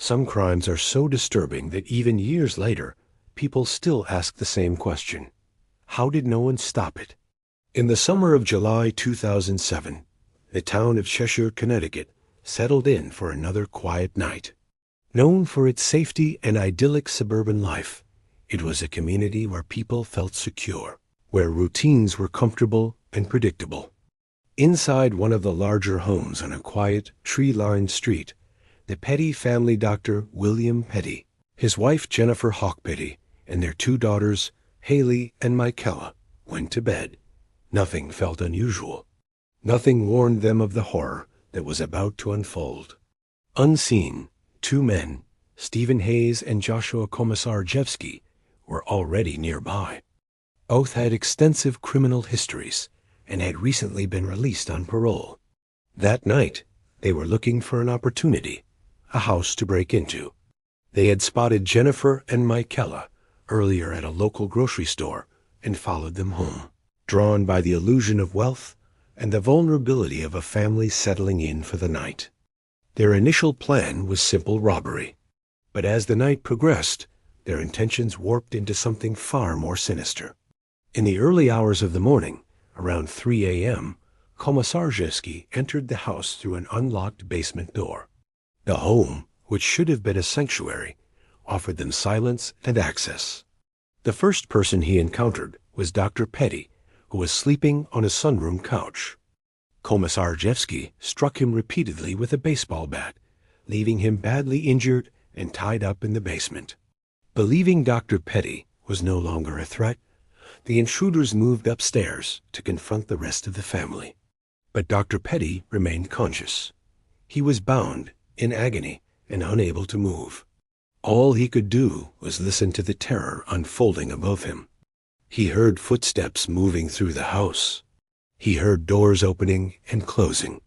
Some crimes are so disturbing that even years later, people still ask the same question. How did no one stop it? In the summer of July 2007, the town of Cheshire, Connecticut, settled in for another quiet night. Known for its safety and idyllic suburban life, it was a community where people felt secure, where routines were comfortable and predictable. Inside one of the larger homes on a quiet, tree-lined street, the Petty family, Dr. William Petty, his wife Jennifer Hawk Petty, and their two daughters, Haley and Michaela, went to bed. Nothing felt unusual. Nothing warned them of the horror that was about to unfold. Unseen, two men, Stephen Hayes and Joshua Komisarjevsky, were already nearby. Both had extensive criminal histories and had recently been released on parole. That night, they were looking for an opportunity, a house to break into. They had spotted Jennifer and Michaela earlier at a local grocery store and followed them home, drawn by the illusion of wealth and the vulnerability of a family settling in for the night. Their initial plan was simple robbery, but as the night progressed, their intentions warped into something far more sinister. In the early hours of the morning, around 3 a.m., Komisarjevsky entered the house through an unlocked basement door. The home, which should have been a sanctuary, offered them silence and access. The first person he encountered was Dr. Petty, who was sleeping on a sunroom couch. Komisarjevsky struck him repeatedly with a baseball bat, leaving him badly injured and tied up in the basement. Believing Dr. Petty was no longer a threat, the intruders moved upstairs to confront the rest of the family. But Dr. Petty remained conscious. He was bound, in agony, and unable to move. All he could do was listen to the terror unfolding above him. He heard footsteps moving through the house. He heard doors opening and closing.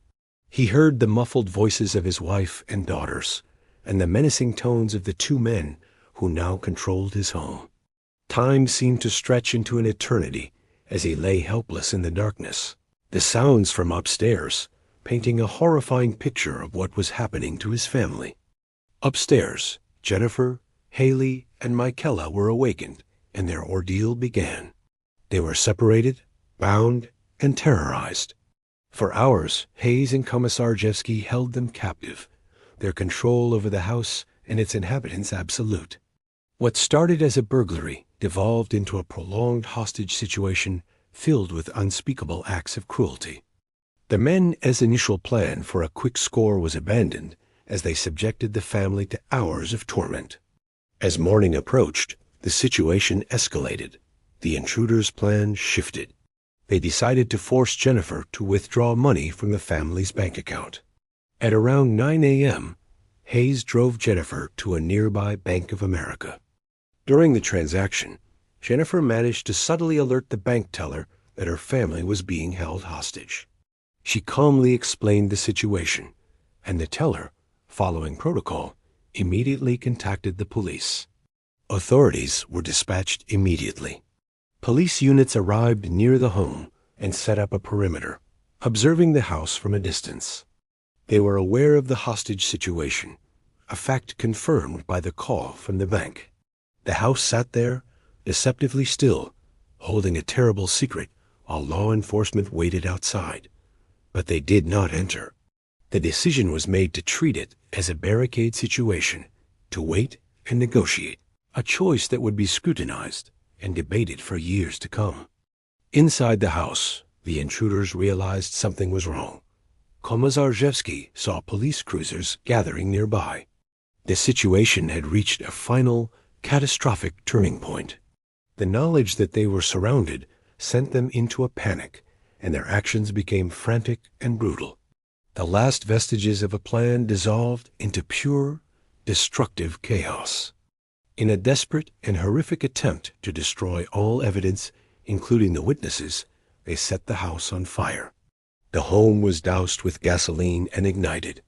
He heard the muffled voices of his wife and daughters, and the menacing tones of the two men who now controlled his home. Time seemed to stretch into an eternity as he lay helpless in the darkness, the sounds from upstairs painting a horrifying picture of what was happening to his family. Upstairs, Jennifer, Haley, and Michaela were awakened, and their ordeal began. They were separated, bound, and terrorized. For hours, Hayes and Komisarjevsky held them captive, their control over the house and its inhabitants absolute. What started as a burglary devolved into a prolonged hostage situation filled with unspeakable acts of cruelty. The men's initial plan for a quick score was abandoned as they subjected the family to hours of torment. As morning approached, the situation escalated. The intruders' plan shifted. They decided to force Jennifer to withdraw money from the family's bank account. At around 9 a.m., Hayes drove Jennifer to a nearby Bank of America. During the transaction, Jennifer managed to subtly alert the bank teller that her family was being held hostage. She calmly explained the situation, and the teller, following protocol, immediately contacted the police. Authorities were dispatched immediately. Police units arrived near the home and set up a perimeter, observing the house from a distance. They were aware of the hostage situation, a fact confirmed by the call from the bank. The house sat there, deceptively still, holding a terrible secret while law enforcement waited outside. But they did not enter. The decision was made to treat it as a barricade situation, to wait and negotiate, a choice that would be scrutinized and debated for years to come. Inside the house, the intruders realized something was wrong. Komisarjevsky saw police cruisers gathering nearby. The situation had reached a final, catastrophic turning point. The knowledge that they were surrounded sent them into a panic, and their actions became frantic and brutal. The last vestiges of a plan dissolved into pure, destructive chaos. In a desperate and horrific attempt to destroy all evidence, including the witnesses, they set the house on fire. The home was doused with gasoline and ignited.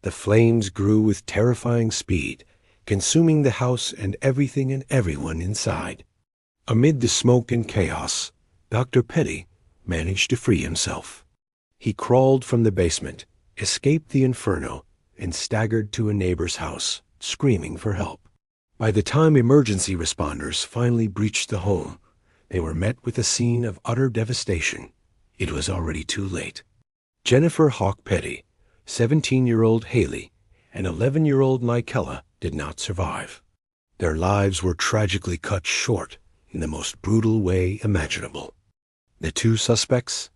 The flames grew with terrifying speed, consuming the house and everything and everyone inside. Amid the smoke and chaos, Dr. Petty managed to free himself. He crawled from the basement, escaped the inferno, and staggered to a neighbor's house, screaming for help. By the time emergency responders finally breached the home, they were met with a scene of utter devastation. It was already too late. Jennifer Hawk Petty, 17-year-old Haley, and 11-year-old Nikella did not survive. Their lives were tragically cut short in the most brutal way imaginable. The two suspects,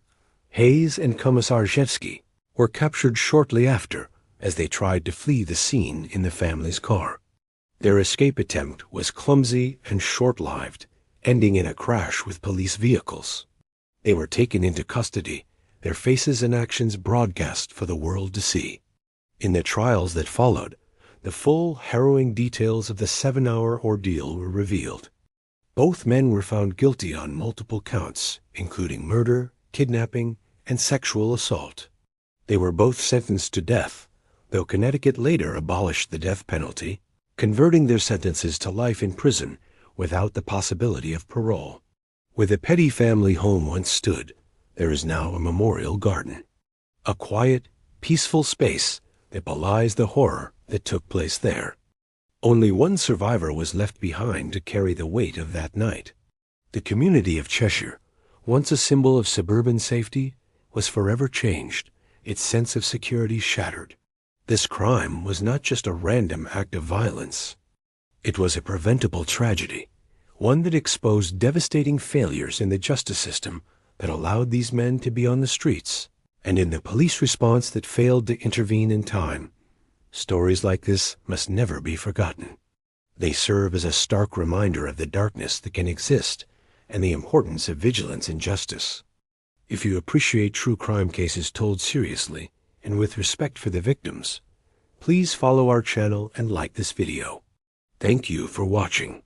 Hayes and Komisarjevsky, were captured shortly after as they tried to flee the scene in the family's car. Their escape attempt was clumsy and short-lived, ending in a crash with police vehicles. They were taken into custody, their faces and actions broadcast for the world to see. In the trials that followed, the full, harrowing details of the 7-hour ordeal were revealed. Both men were found guilty on multiple counts, including murder, kidnapping, and sexual assault. They were both sentenced to death, though Connecticut later abolished the death penalty, converting their sentences to life in prison without the possibility of parole. Where the Petty family home once stood, there is now a memorial garden. A quiet, peaceful space that belies the horror that took place there. Only one survivor was left behind to carry the weight of that night. The community of Cheshire, once a symbol of suburban safety, was forever changed, its sense of security shattered. This crime was not just a random act of violence. It was a preventable tragedy, one that exposed devastating failures in the justice system that allowed these men to be on the streets, and in the police response that failed to intervene in time. Stories like this must never be forgotten. They serve as a stark reminder of the darkness that can exist and the importance of vigilance in justice. If you appreciate true crime cases told seriously and with respect for the victims, please follow our channel and like this video. Thank you for watching.